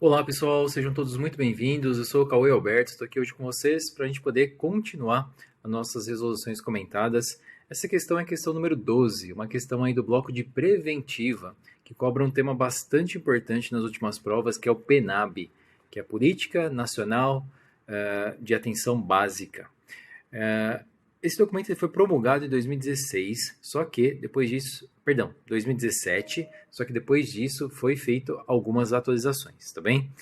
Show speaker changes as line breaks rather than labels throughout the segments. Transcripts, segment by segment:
Olá pessoal, sejam todos muito bem-vindos. Eu sou o Cauê Alberto, estou aqui hoje com vocês para a gente poder continuar as nossas resoluções comentadas. Essa questão é a questão número 12, uma questão aí do bloco de preventiva, que cobra um tema bastante importante nas últimas provas, que é o PNAB, que é a Política Nacional de Atenção Básica. Esse documento ele foi promulgado em 2016, só que depois disso, perdão, 2017, só que depois disso foi feito algumas atualizações, tá bem?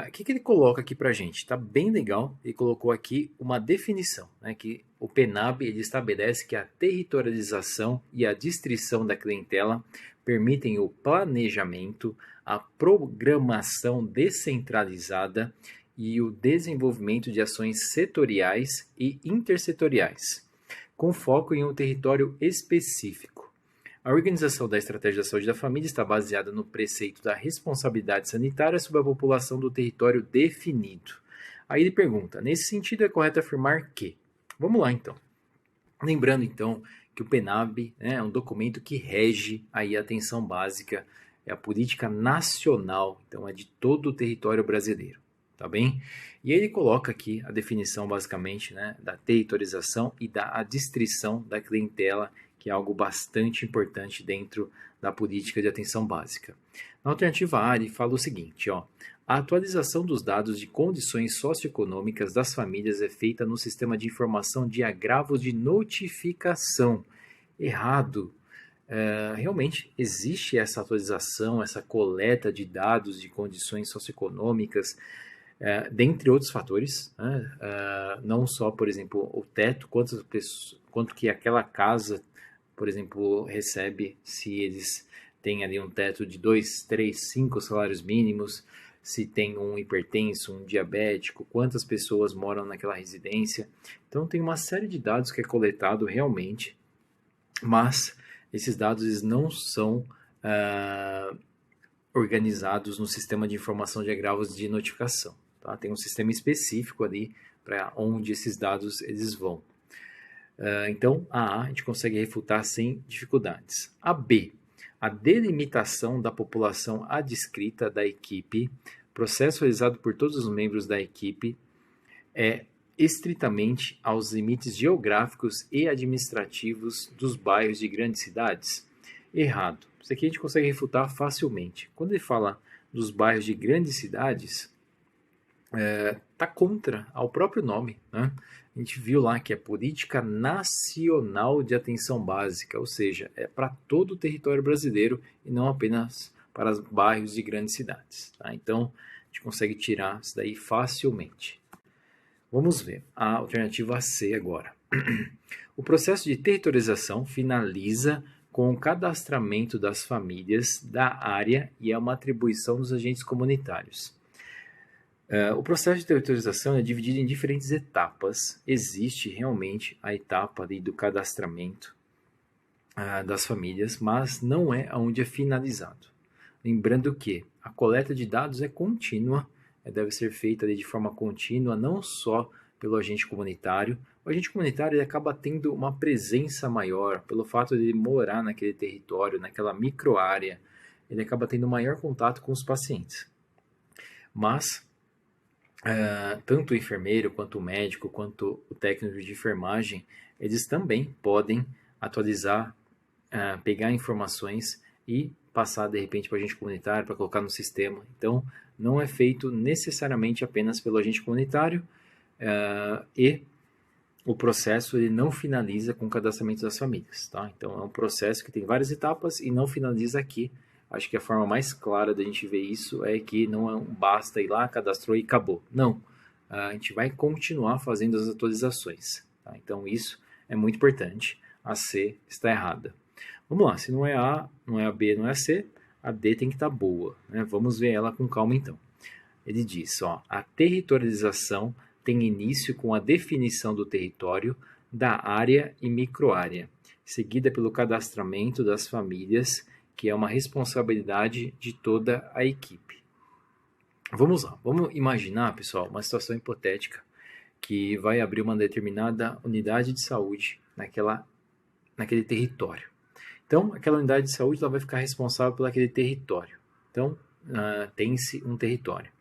O que ele coloca aqui pra gente? Tá bem legal, ele colocou aqui uma definição, né, que o PNAB ele estabelece que a territorialização e a distrição da clientela permitem o planejamento, a programação descentralizada e o desenvolvimento de ações setoriais e intersetoriais, com foco em um território específico. A organização da estratégia da saúde da família está baseada no preceito da responsabilidade sanitária sobre a população do território definido. Aí ele pergunta, nesse sentido é correto afirmar que... Vamos lá então. Lembrando então que o PNAB, né, é um documento que rege aí a atenção básica, é a política nacional, então é de todo o território brasileiro. Tá bem? E ele coloca aqui a definição basicamente, né, da territorialização e da adstrição da clientela, que é algo bastante importante dentro da política de atenção básica. Na alternativa A, ele fala o seguinte, ó, a atualização dos dados de condições socioeconômicas das famílias é feita no sistema de informação de agravos de notificação. Errado. Realmente existe essa atualização, essa coleta de dados de condições socioeconômicas, dentre outros fatores, né? Não só, por exemplo, o teto, quanto que aquela casa, por exemplo, recebe, se eles têm ali um teto de 2, 3, 5 salários mínimos, se tem um hipertenso, um diabético, quantas pessoas moram naquela residência. Então tem uma série de dados que é coletado realmente, mas esses dados eles não são organizados no sistema de informação de agravos de notificação. Tá? Tem um sistema específico ali para onde esses dados eles vão. Então, a gente consegue refutar sem dificuldades. A B, a delimitação da população adscrita da equipe, processo realizado por todos os membros da equipe, é estritamente aos limites geográficos e administrativos dos bairros de grandes cidades? Errado. Isso aqui a gente consegue refutar facilmente. Quando ele fala dos bairros de grandes cidades, está contra ao próprio nome, né? A gente viu lá que é Política Nacional de Atenção Básica, ou seja, é para todo o território brasileiro e não apenas para os bairros de grandes cidades. Tá? Então, a gente consegue tirar isso daí facilmente. Vamos ver a alternativa C agora. O processo de territorialização finaliza com o cadastramento das famílias da área e é uma atribuição dos agentes comunitários. O processo de territorialização é dividido em diferentes etapas. Existe realmente a etapa ali do cadastramento das famílias, mas não é onde é finalizado. Lembrando que a coleta de dados é contínua, deve ser feita ali de forma contínua, não só pelo agente comunitário. O agente comunitário ele acaba tendo uma presença maior, pelo fato de ele morar naquele território, naquela microárea, ele acaba tendo maior contato com os pacientes. Mas tanto o enfermeiro, quanto o médico, quanto o técnico de enfermagem, eles também podem atualizar, pegar informações e passar de repente para o agente comunitário, para colocar no sistema. Então, não é feito necessariamente apenas pelo agente comunitário e o processo ele não finaliza com o cadastramento das famílias. Tá? Então, é um processo que tem várias etapas e não finaliza aqui. Acho que a forma mais clara da gente ver isso é que não basta ir lá, cadastrou e acabou. Não, a gente vai continuar fazendo as atualizações. Tá? Então isso é muito importante. A C está errada. Vamos lá, se não é A, não é a B, não é a C, a D tem que estar boa. Né? Vamos ver ela com calma então. Ele diz, ó, a territorialização tem início com a definição do território, da área e microárea, seguida pelo cadastramento das famílias, que é uma responsabilidade de toda a equipe. Vamos lá, vamos imaginar, pessoal, uma situação hipotética que vai abrir uma determinada unidade de saúde naquele território. Então, aquela unidade de saúde ela vai ficar responsável por aquele território. Então, tem-se um território.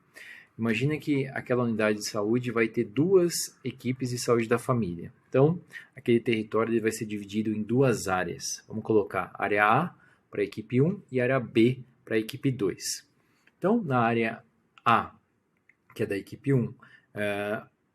Imagina que aquela unidade de saúde vai ter 2 equipes de saúde da família. Então, aquele território ele vai ser dividido em 2 áreas. Vamos colocar área A para a equipe 1 e área B para a equipe 2. Então, na área A, que é da equipe 1,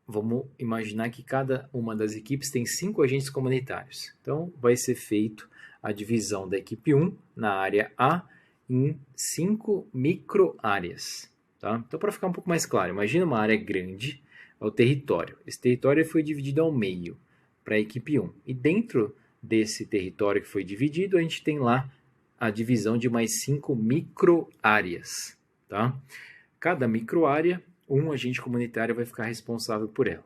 vamos imaginar que cada uma das equipes tem 5 agentes comunitários. Então, vai ser feito a divisão da equipe 1 na área A em 5 micro-áreas. Tá? Então, para ficar um pouco mais claro, imagina uma área grande, é o território. Esse território foi dividido ao meio para a equipe 1. E dentro desse território que foi dividido, a gente tem lá a divisão de mais 5 micro-áreas. Tá? Cada micro-área, um agente comunitário vai ficar responsável por ela.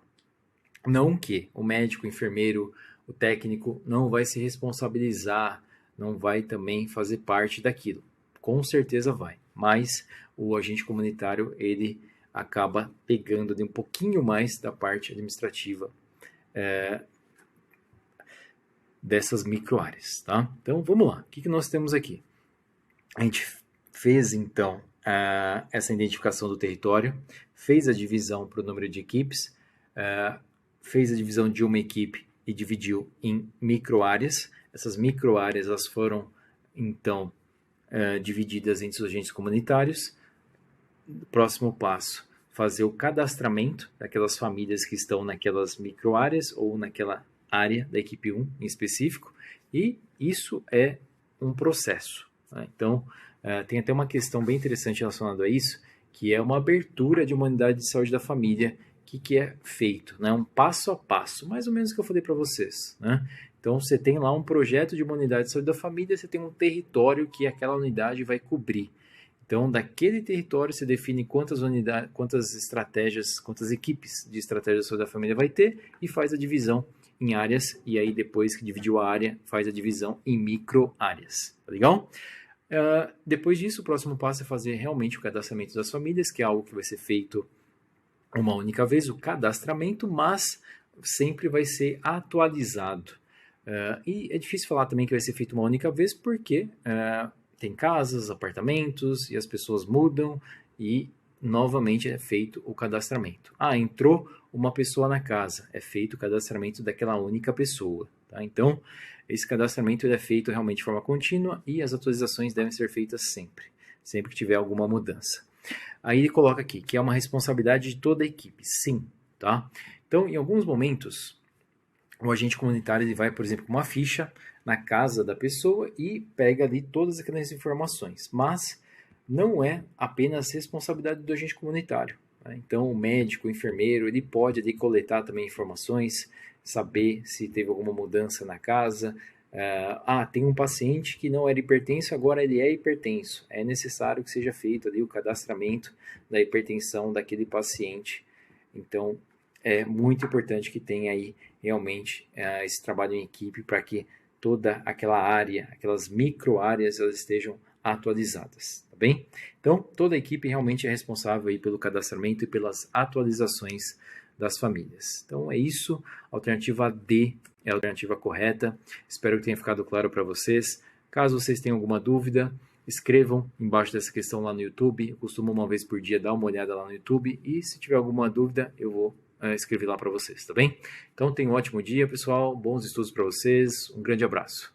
Não que o médico, o enfermeiro, o técnico não vai se responsabilizar, não vai também fazer parte daquilo. Com certeza vai, mas o agente comunitário ele acaba pegando de um pouquinho mais da parte administrativa dessas micro-áreas. Tá? Então vamos lá, o que nós temos aqui? A gente fez então essa identificação do território, fez a divisão para o número de equipes, fez a divisão de uma equipe e dividiu em micro-áreas. Essas micro-áreas elas foram então divididas entre os agentes comunitários. Próximo passo, fazer o cadastramento daquelas famílias que estão naquelas micro-áreas ou naquela área da equipe 1 em específico, e isso é um processo. Tá? Então, tem até uma questão bem interessante relacionada a isso, que é uma abertura de uma unidade de saúde da família, que é feito, né? Um passo a passo, mais ou menos o que eu falei para vocês. Né? Então, você tem lá um projeto de uma unidade de saúde da família, você tem um território que aquela unidade vai cobrir. Então, daquele território, você define quantas unidades, quantas estratégias, quantas equipes de estratégia de saúde da família vai ter e faz a divisão em áreas. E aí, depois que dividiu a área, faz a divisão em micro-áreas. Tá legal? Depois disso, o próximo passo é fazer realmente o cadastramento das famílias, que é algo que vai ser feito uma única vez, o cadastramento, mas sempre vai ser atualizado. E é difícil falar também que vai ser feito uma única vez, porque tem casas, apartamentos, e as pessoas mudam, e novamente é feito o cadastramento. Entrou uma pessoa na casa, é feito o cadastramento daquela única pessoa. Tá? Então, esse cadastramento ele é feito realmente de forma contínua, e as atualizações devem ser feitas sempre que tiver alguma mudança. Aí ele coloca aqui, que é uma responsabilidade de toda a equipe, sim. Tá? Então, em alguns momentos, o agente comunitário ele vai, por exemplo, com uma ficha na casa da pessoa e pega ali todas aquelas informações. Mas não é apenas responsabilidade do agente comunitário. Né? Então, o médico, o enfermeiro, ele pode ali coletar também informações, saber se teve alguma mudança na casa. Tem um paciente que não era hipertenso, agora ele é hipertenso. É necessário que seja feito ali o cadastramento da hipertensão daquele paciente. Então, é muito importante que tenha aí realmente esse trabalho em equipe para que toda aquela área, aquelas micro-áreas, elas estejam atualizadas, tá bem? Então, toda a equipe realmente é responsável aí pelo cadastramento e pelas atualizações das famílias. Então, é isso. A alternativa D é a alternativa correta. Espero que tenha ficado claro para vocês. Caso vocês tenham alguma dúvida, escrevam embaixo dessa questão lá no YouTube. Eu costumo uma vez por dia dar uma olhada lá no YouTube. E se tiver alguma dúvida, eu vou escrever lá para vocês, tá bem? Então, tenham um ótimo dia, pessoal. Bons estudos para vocês. Um grande abraço.